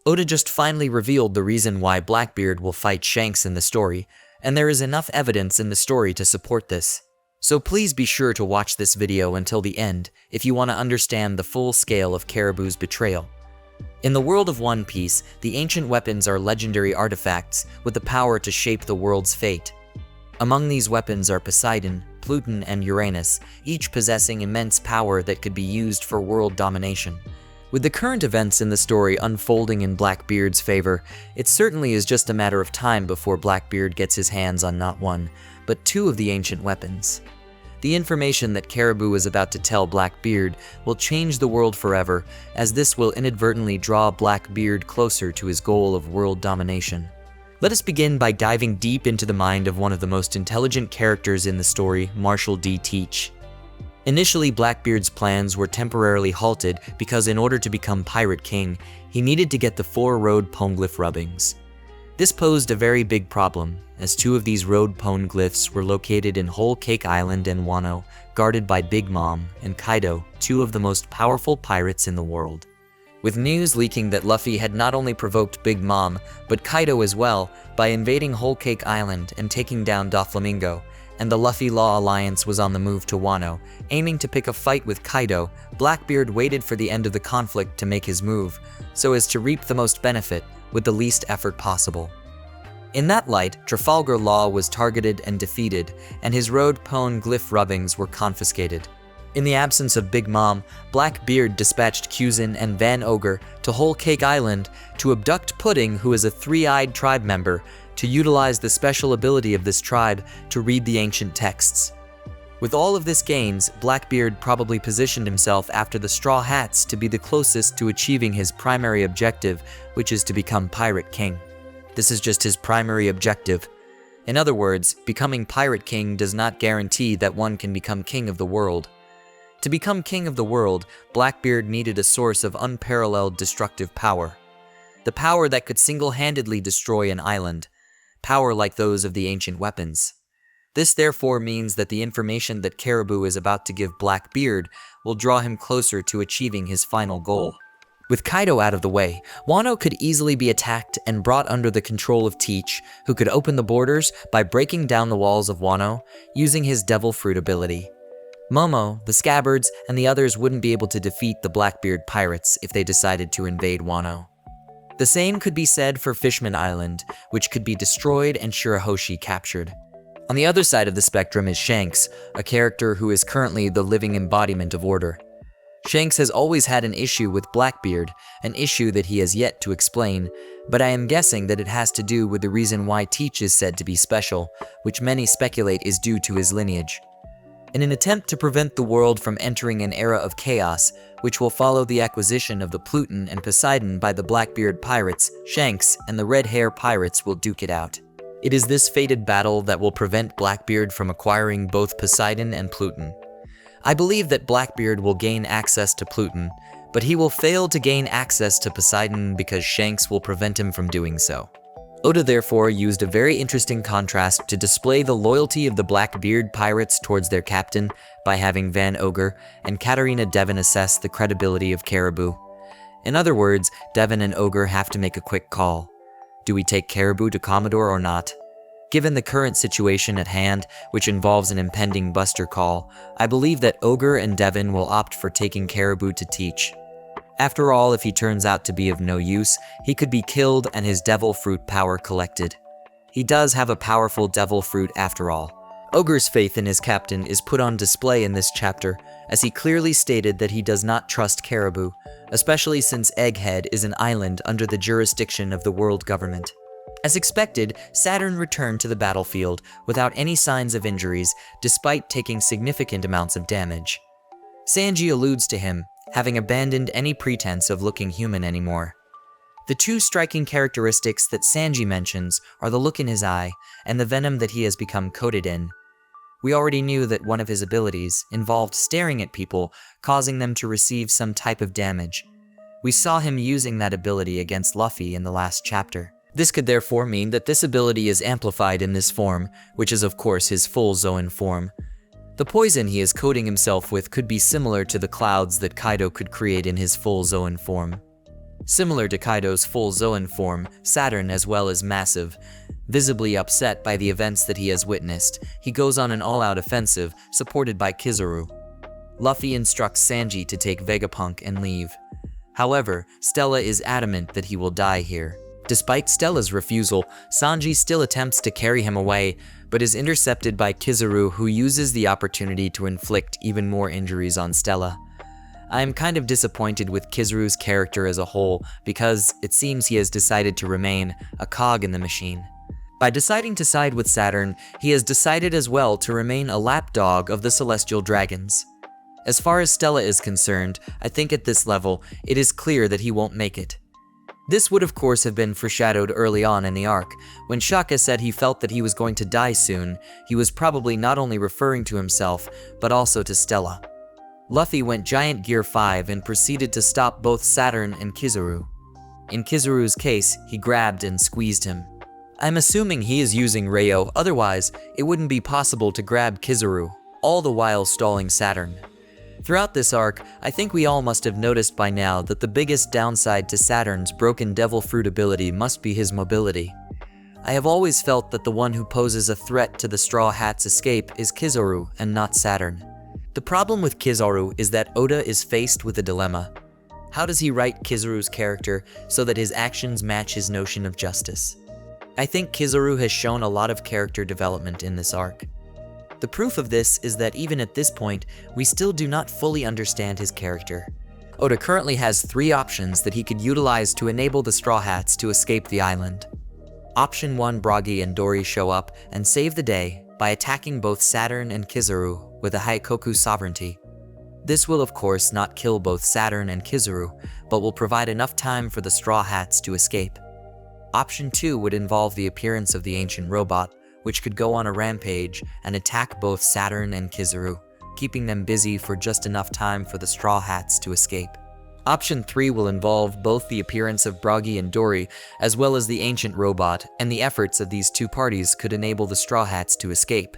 Oda just finally revealed the reason why Blackbeard will fight Shanks in the story, and there is enough evidence in the story to support this. So please be sure to watch this video until the end if you want to understand the full scale of Caribou's betrayal. In the world of One Piece, the ancient weapons are legendary artifacts with the power to shape the world's fate. Among these weapons are Poseidon, Pluton, and Uranus, each possessing immense power that could be used for world domination. With the current events in the story unfolding in Blackbeard's favor, it certainly is just a matter of time before Blackbeard gets his hands on not one, but two of the ancient weapons. The information that Caribou is about to tell Blackbeard will change the world forever, as this will inadvertently draw Blackbeard closer to his goal of world domination. Let us begin by diving deep into the mind of one of the most intelligent characters in the story, Marshal D. Teach. Initially, Blackbeard's plans were temporarily halted because in order to become Pirate King, he needed to get the 4 road pone-glyph rubbings. This posed a very big problem, as 2 of these road pone-glyphs were located in Whole Cake Island and Wano, guarded by Big Mom and Kaido, 2 of the most powerful pirates in the world. With news leaking that Luffy had not only provoked Big Mom, but Kaido as well, by invading Whole Cake Island and taking down Doflamingo, and the Luffy Law Alliance was on the move to Wano, aiming to pick a fight with Kaido, Blackbeard waited for the end of the conflict to make his move, so as to reap the most benefit with the least effort possible. In that light, Trafalgar Law was targeted and defeated, and his road pone-glyph rubbings were confiscated. In the absence of Big Mom, Blackbeard dispatched Kuzin and Van Ogre to Whole Cake Island to abduct Pudding, who is a 3-eyed tribe member, to utilize the special ability of this tribe to read the ancient texts. With all of this gains, Blackbeard probably positioned himself after the Straw Hats to be the closest to achieving his primary objective, which is to become Pirate King. This is just his primary objective. In other words, becoming Pirate King does not guarantee that one can become king of the world. To become king of the world, Blackbeard needed a source of unparalleled destructive power. The power that could single-handedly destroy an island. Power like those of the ancient weapons. This therefore means that the information that Caribou is about to give Blackbeard will draw him closer to achieving his final goal. With Kaido out of the way, Wano could easily be attacked and brought under the control of Teach, who could open the borders by breaking down the walls of Wano using his Devil Fruit ability. Momo, the Scabbards, and the others wouldn't be able to defeat the Blackbeard pirates if they decided to invade Wano. The same could be said for Fishman Island, which could be destroyed and Shirahoshi captured. On the other side of the spectrum is Shanks, a character who is currently the living embodiment of order. Shanks has always had an issue with Blackbeard, an issue that he has yet to explain, but I am guessing that it has to do with the reason why Teach is said to be special, which many speculate is due to his lineage. In an attempt to prevent the world from entering an era of chaos, which will follow the acquisition of the Pluton and Poseidon by the Blackbeard pirates, Shanks and the Red Hair pirates will duke it out. It is this fated battle that will prevent Blackbeard from acquiring both Poseidon and Pluton. I believe that Blackbeard will gain access to Pluton, but he will fail to gain access to Poseidon because Shanks will prevent him from doing so. Oda therefore used a very interesting contrast to display the loyalty of the Blackbeard pirates towards their captain by having Van Ogre and Katarina Devon assess the credibility of Caribou. In other words, Devon and Ogre have to make a quick call. Do we take Caribou to Commodore or not? Given the current situation at hand, which involves an impending Buster call, I believe that Ogre and Devon will opt for taking Caribou to Teach. After all, if he turns out to be of no use, he could be killed and his Devil Fruit power collected. He does have a powerful Devil Fruit after all. Ogre's faith in his captain is put on display in this chapter, as he clearly stated that he does not trust Caribou, especially since Egghead is an island under the jurisdiction of the world government. As expected, Saturn returned to the battlefield without any signs of injuries, despite taking significant amounts of damage. Sanji alludes to him, having abandoned any pretense of looking human anymore. The 2 striking characteristics that Sanji mentions are the look in his eye and the venom that he has become coated in. We already knew that one of his abilities involved staring at people, causing them to receive some type of damage. We saw him using that ability against Luffy in the last chapter. This could therefore mean that this ability is amplified in this form, which is of course his full Zoan form. The poison he is coating himself with could be similar to the clouds that Kaido could create in his full Zoan form. Similar to Kaido's full Zoan form, Saturn as well is massive. Visibly upset by the events that he has witnessed, he goes on an all-out offensive, supported by Kizaru. Luffy instructs Sanji to take Vegapunk and leave. However, Stella is adamant that he will die here. Despite Stella's refusal, Sanji still attempts to carry him away, but is intercepted by Kizaru, who uses the opportunity to inflict even more injuries on Stella. I am kind of disappointed with Kizaru's character as a whole, because it seems he has decided to remain a cog in the machine. By deciding to side with Saturn, he has decided as well to remain a lapdog of the Celestial Dragons. As far as Stella is concerned, I think at this level, it is clear that he won't make it. This would of course have been foreshadowed early on in the arc. When Shaka said he felt that he was going to die soon, he was probably not only referring to himself, but also to Stella. Luffy went Giant Gear 5 and proceeded to stop both Saturn and Kizaru. In Kizaru's case, he grabbed and squeezed him. I'm assuming he is using Rayo, otherwise it wouldn't be possible to grab Kizaru, all the while stalling Saturn. Throughout this arc, I think we all must have noticed by now that the biggest downside to Saturn's broken Devil Fruit ability must be his mobility. I have always felt that the one who poses a threat to the Straw Hat's escape is Kizaru and not Saturn. The problem with Kizaru is that Oda is faced with a dilemma. How does he write Kizaru's character so that his actions match his notion of justice? I think Kizaru has shown a lot of character development in this arc. The proof of this is that even at this point, we still do not fully understand his character. Oda currently has 3 options that he could utilize to enable the Straw Hats to escape the island. Option 1, Bragi and Dory show up and save the day by attacking both Saturn and Kizaru with a Haikoku sovereignty. This will of course not kill both Saturn and Kizaru, but will provide enough time for the Straw Hats to escape. Option 2 would involve the appearance of the ancient robot, which could go on a rampage and attack both Saturn and Kizaru, keeping them busy for just enough time for the Straw Hats to escape. Option 3 will involve both the appearance of Bragi and Dory, as well as the ancient robot, and the efforts of these 2 parties could enable the Straw Hats to escape.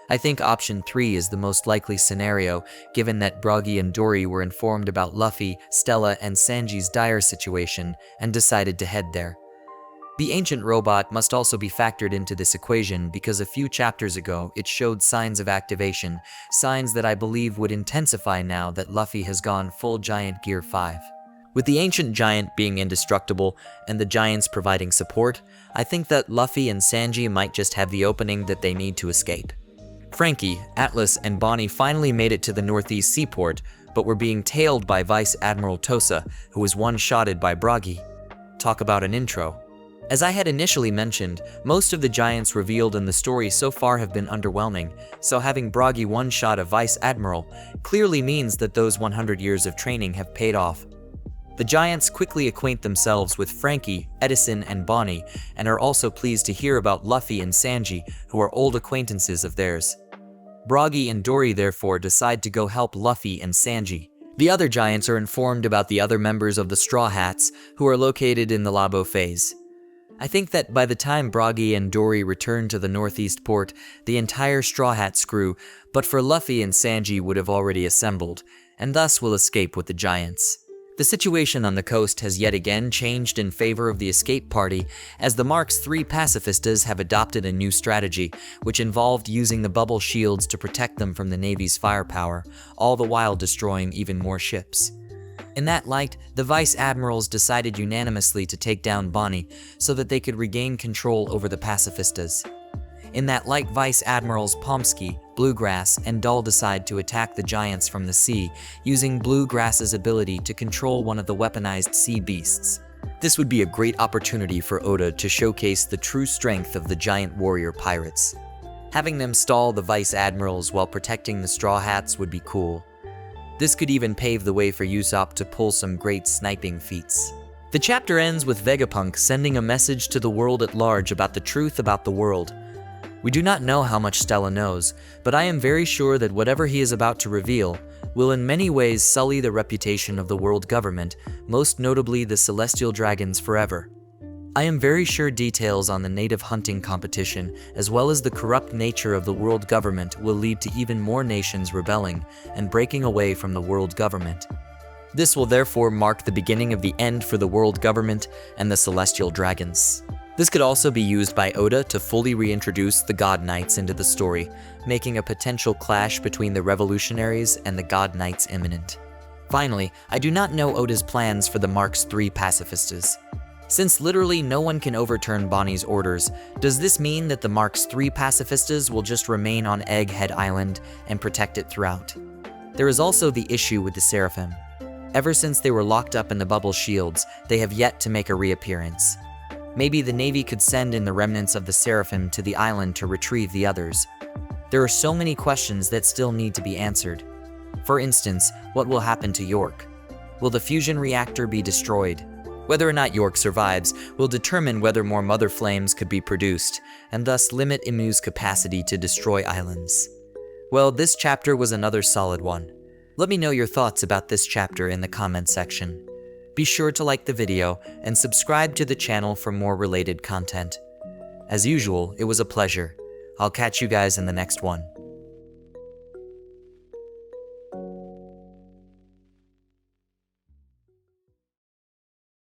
I think option 3 is the most likely scenario, given that Bragi and Dory were informed about Luffy, Stella, and Sanji's dire situation, and decided to head there. The ancient robot must also be factored into this equation because a few chapters ago it showed signs of activation, signs that I believe would intensify now that Luffy has gone full Giant Gear 5. With the ancient giant being indestructible and the giants providing support, I think that Luffy and Sanji might just have the opening that they need to escape. Frankie, Atlas, and Bonnie finally made it to the northeast seaport, but were being tailed by Vice Admiral Tosa, who was one-shotted by Bragi. Talk about an intro. As I had initially mentioned, most of the giants revealed in the story so far have been underwhelming, so having Bragi one-shot a Vice Admiral clearly means that those 100 years of training have paid off. The giants quickly acquaint themselves with Frankie, Edison, and Bonnie, and are also pleased to hear about Luffy and Sanji, who are old acquaintances of theirs. Bragi and Dory therefore decide to go help Luffy and Sanji. The other giants are informed about the other members of the Straw Hats, who are located in the Labo phase. I think that by the time Bragi and Dory return to the northeast port, the entire Straw Hats crew, but for Luffy and Sanji, would have already assembled, and thus will escape with the giants. The situation on the coast has yet again changed in favor of the escape party, as the Marks III pacifistas have adopted a new strategy, which involved using the bubble shields to protect them from the Navy's firepower, all the while destroying even more ships. In that light, the Vice Admirals decided unanimously to take down Bonnie so that they could regain control over the pacifistas. In that light, Vice Admirals Pomsky, Bluegrass, and Dull decide to attack the giants from the sea, using Bluegrass's ability to control one of the weaponized sea beasts. This would be a great opportunity for Oda to showcase the true strength of the giant warrior pirates. Having them stall the Vice Admirals while protecting the Straw Hats would be cool. This could even pave the way for Usopp to pull some great sniping feats. The chapter ends with Vegapunk sending a message to the world at large about the truth about the world. We do not know how much Stella knows, but I am very sure that whatever he is about to reveal will in many ways sully the reputation of the world government, most notably the Celestial Dragons forever. I am very sure details on the native hunting competition, as well as the corrupt nature of the world government, will lead to even more nations rebelling and breaking away from the world government. This will therefore mark the beginning of the end for the world government and the celestial dragons. This could also be used by Oda to fully reintroduce the God Knights into the story, making a potential clash between the revolutionaries and the God Knights imminent. Finally, I do not know Oda's plans for the Marks III pacifistas. Since literally no one can overturn Bonnie's orders, does this mean that the Marks III pacifistas will just remain on Egghead Island and protect it throughout? There is also the issue with the Seraphim. Ever since they were locked up in the bubble shields, they have yet to make a reappearance. Maybe the Navy could send in the remnants of the Seraphim to the island to retrieve the others. There are so many questions that still need to be answered. For instance, what will happen to York? Will the fusion reactor be destroyed? Whether or not York survives will determine whether more mother flames could be produced, and thus limit Imu's capacity to destroy islands. Well, this chapter was another solid one. Let me know your thoughts about this chapter in the comment section. Be sure to like the video and subscribe to the channel for more related content. As usual, it was a pleasure. I'll catch you guys in the next one.